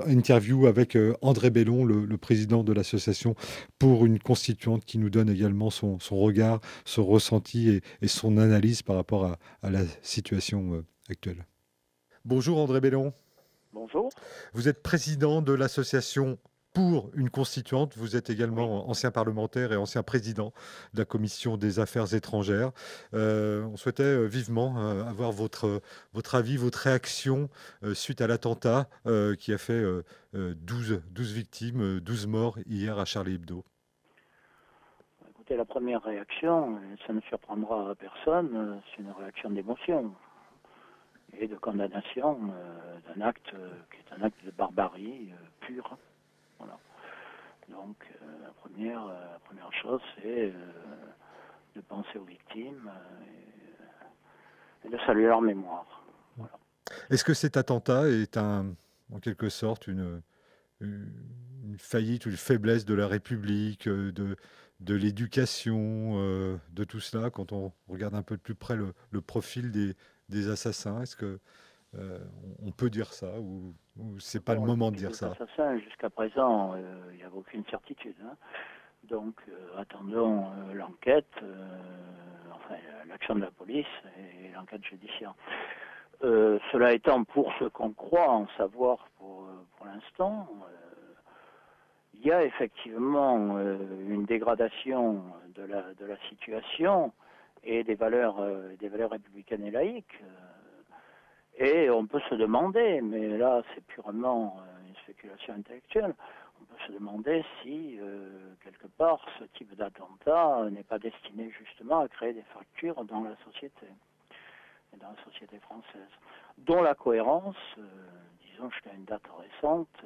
interview avec André Bellon, le président de l'association pour une constituante qui nous donne également son regard, son ressenti et son analyse par rapport à la situation actuelle. Bonjour André Bellon. Bonjour. Vous êtes président de l'association pour une constituante. Vous êtes Oui. également ancien parlementaire et ancien président de la commission des affaires étrangères. On souhaitait vivement avoir votre avis, votre réaction suite à l'attentat qui a fait 12 victimes, 12 morts hier à Charlie Hebdo. Écoutez, la première réaction, ça ne surprendra personne, c'est une réaction d'émotion et de condamnation d'un acte qui est un acte de barbarie pure. Voilà. Donc la première chose, c'est de penser aux victimes et de saluer leur mémoire. Voilà. Est-ce que cet attentat est en quelque sorte une faillite ou une faiblesse de la République, de l'éducation, de tout cela, quand on regarde un peu de plus près le profil des assassins? Est-ce que on peut dire ça ou c'est pas le Bon, le moment de profil dire des ça? assassins, jusqu'à présent, il n'y avait aucune certitude. Hein. Donc, attendons l'enquête, enfin l'action de la police et l'enquête judiciaire. Cela étant, pour ce qu'on croit en savoir pour l'instant, il y a effectivement une dégradation de la situation et des valeurs républicaines et laïques. Et on peut se demander, mais là c'est purement une spéculation intellectuelle, on peut se demander si, quelque part, ce type d'attentat n'est pas destiné justement à créer des fractures dans la société, et dans la société française, dont la cohérence, disons jusqu'à une date récente,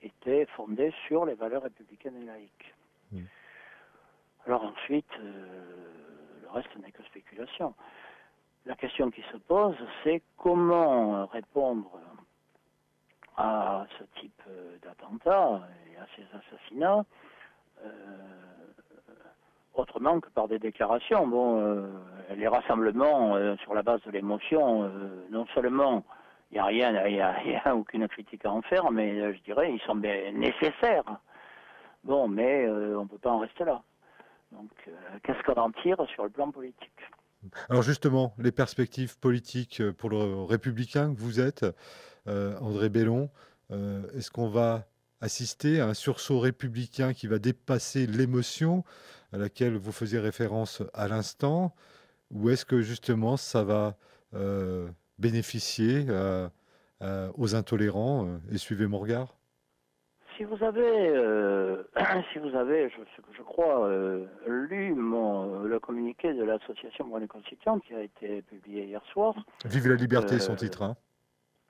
était fondée sur les valeurs républicaines et laïques. Mm. Alors ensuite, le reste n'est que spéculation. La question qui se pose, c'est comment répondre à ce type d'attentat et à ces assassinats euh, autrement que par des déclarations. Bon, les rassemblements sur la base de l'émotion, non seulement il n'y a rien, il y a aucune critique à en faire, mais je dirais ils sont bien nécessaires. Bon, mais on ne peut pas en rester là. Donc, qu'est-ce qu'on en tire sur le plan politique? Alors justement, les perspectives politiques pour le républicain que vous êtes, André Bellon, est-ce qu'on va assister à un sursaut républicain qui va dépasser l'émotion à laquelle vous faisiez référence à l'instant, ou est-ce que justement ça va bénéficier aux intolérants, et suivez mon regard? Si vous avez, si vous avez, je crois, lu le communiqué de l'association pour les constituantes qui a été publié hier soir, Vive la liberté, son euh, titre, hein.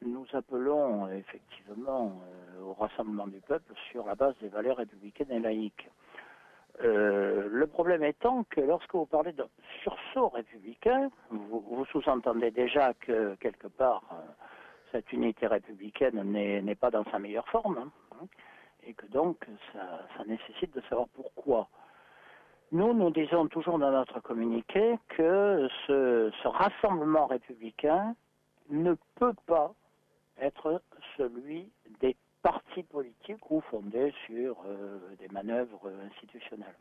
nous appelons effectivement au rassemblement du peuple sur la base des valeurs républicaines et laïques. Le problème étant que lorsque vous parlez de sursaut républicain, vous sous-entendez déjà que quelque part cette unité républicaine n'est pas dans sa meilleure forme, hein, et que donc ça nécessite de savoir pourquoi. Nous disons toujours dans notre communiqué que ce rassemblement républicain ne peut pas être celui des partis politiques ou fondé sur des manœuvres institutionnelles.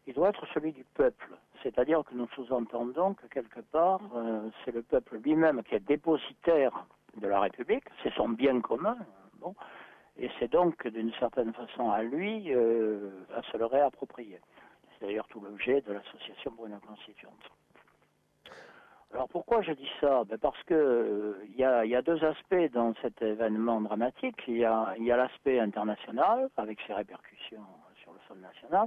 Il doit être celui du peuple, c'est-à-dire que nous sous-entendons que quelque part, c'est le peuple lui-même qui est dépositaire de la République, c'est son bien commun, bon, et c'est donc d'une certaine façon à lui à se le réapproprier. C'est d'ailleurs tout l'objet de l'association pour une constituante. Alors pourquoi je dis ça? Parce que y a deux aspects dans cet événement dramatique. Il y a l'aspect international, avec ses répercussions sur le sol national,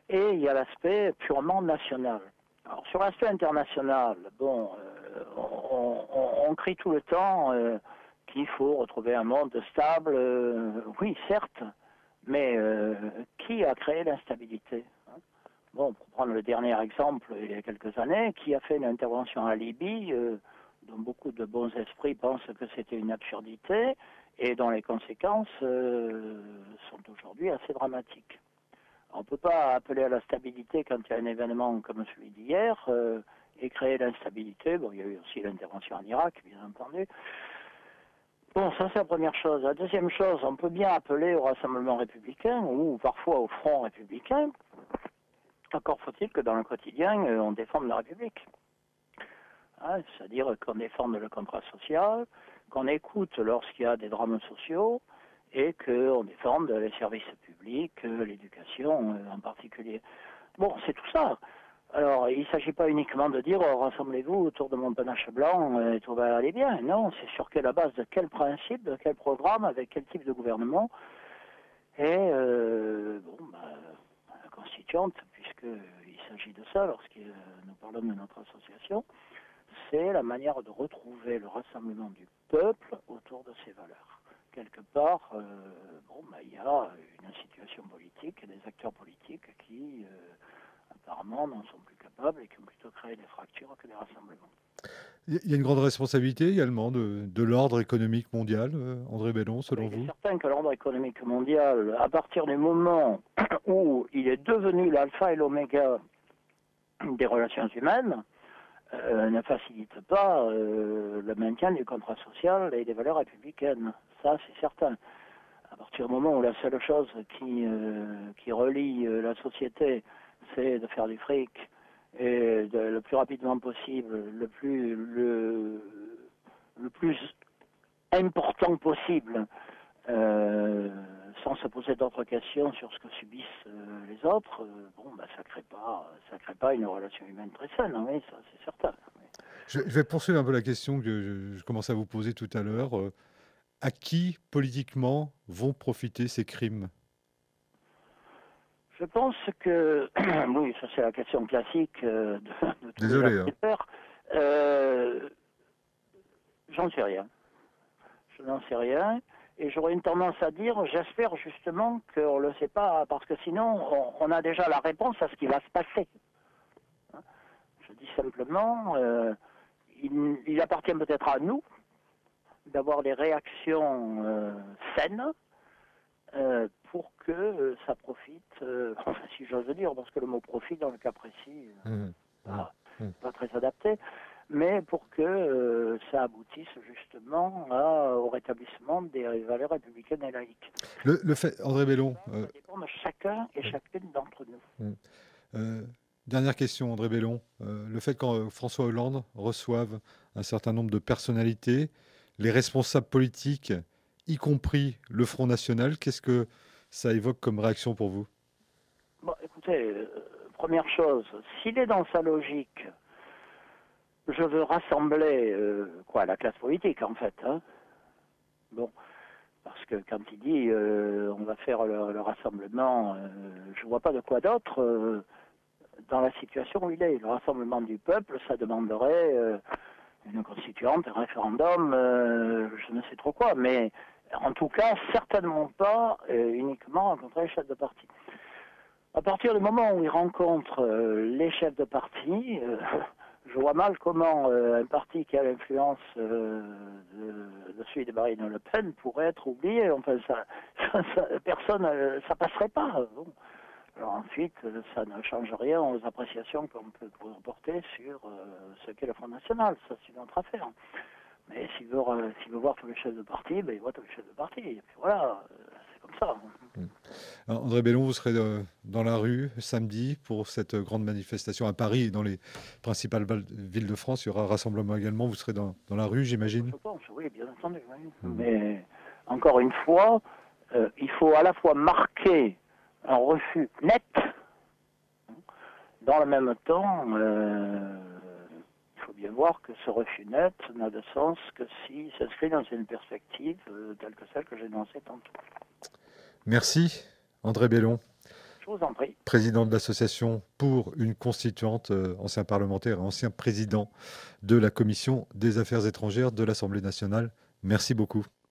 et il y a l'aspect purement national. Alors sur l'aspect international, bon, on crie tout le temps qu'il faut retrouver un monde stable. Oui, certes, mais qui a créé l'instabilité? Bon, pour prendre le dernier exemple, il y a quelques années, qui a fait une intervention en Libye, dont beaucoup de bons esprits pensent que c'était une absurdité, et dont les conséquences sont aujourd'hui assez dramatiques. On ne peut pas appeler à la stabilité quand il y a un événement comme celui d'hier, et créer l'instabilité. Bon, il y a eu aussi l'intervention en Irak, bien entendu. Bon, ça c'est la première chose. La deuxième chose, on peut bien appeler au Rassemblement républicain ou parfois au Front républicain. Encore faut-il que dans le quotidien, on défende la République. Hein, c'est-à-dire qu'on défende le contrat social, qu'on écoute lorsqu'il y a des drames sociaux et qu'on défende les services publics, l'éducation en particulier. Bon, c'est tout ça. Alors, il ne s'agit pas uniquement de dire rassemblez-vous autour de mon panache blanc et tout va aller bien. Non, c'est sur quelle base, de quel principe, de quel programme, avec quel type de gouvernement. Et la constituante, puisqu'il s'agit de ça lorsque nous parlons de notre association, c'est la manière de retrouver le rassemblement du peuple autour de ses valeurs. Quelque part, il y a une situation politique et des acteurs politiques qui apparemment n'en sont plus capables et qui ont plutôt créé des fractures que des rassemblements. Il y a une grande responsabilité également de l'ordre économique mondial, André Bellon, selon vous? Il est certain que l'ordre économique mondial, à partir du moment où il est devenu l'alpha et l'oméga des relations humaines, ne facilite pas le maintien du contrat social et des valeurs républicaines. Ça, c'est certain. À partir du moment où la seule chose qui relie la société, c'est de faire du fric et le plus rapidement possible, le plus important possible, sans se poser d'autres questions sur ce que subissent les autres, ça crée pas une relation humaine très saine, oui, ça c'est certain. Je vais poursuivre un peu la question que je commençais à vous poser tout à l'heure. À qui, politiquement, vont profiter ces crimes? Je pense que, oui, ça c'est la question classique de tous Désolé, les acteurs. J'en sais rien. Je n'en sais rien. Et j'aurais une tendance à dire, j'espère justement qu'on ne le sait pas, parce que sinon, on a déjà la réponse à ce qui va se passer. Je dis simplement, il appartient peut-être à nous d'avoir des réactions saines pour que ça profite, enfin, si j'ose dire, parce que le mot profit dans le cas précis pas très adapté, mais pour que ça aboutisse justement au rétablissement des valeurs républicaines et laïques. Le fait, André Bellon. Ça dépend de chacun et chacune d'entre nous. Dernière question, André Bellon. Le fait que François Hollande reçoive un certain nombre de personnalités, les responsables politiques, y compris le Front National, qu'est-ce que ça évoque comme réaction pour vous? Bon, écoutez, première chose, s'il est dans sa logique, je veux rassembler la classe politique en fait. Hein. Bon, parce que quand il dit on va faire le rassemblement, je vois pas de quoi d'autre dans la situation où il est. Le rassemblement du peuple, ça demanderait une constituante, un référendum, je ne sais trop quoi, mais en tout cas, certainement pas uniquement rencontrer les chefs de parti. À partir du moment où il rencontre les chefs de parti, je vois mal comment un parti qui a l'influence de celui de Marine Le Pen pourrait être oublié. Enfin, personne, ça passerait pas. Bon. Alors ensuite, ça ne change rien aux appréciations qu'on peut porter sur ce qu'est le Front National. Ça, c'est une autre affaire. Mais s'il veut voir tous les chefs de parti, il voit tous les chefs de parti. Et puis voilà, c'est comme ça. Alors, André Bellon, vous serez dans la rue samedi pour cette grande manifestation à Paris et dans les principales villes de France. Il y aura un rassemblement également. Vous serez dans la rue, j'imagine? Je pense, oui, bien entendu. Oui. Mais encore une fois, il faut à la fois marquer un refus net, dans le même temps, il faut bien voir que ce refus net n'a de sens que s'il s'inscrit dans une perspective telle que celle que j'ai énoncée tantôt. Merci, André Bellon. Je vous en prie. Président de l'association pour une constituante, ancien parlementaire et ancien président de la Commission des Affaires étrangères de l'Assemblée nationale. Merci beaucoup.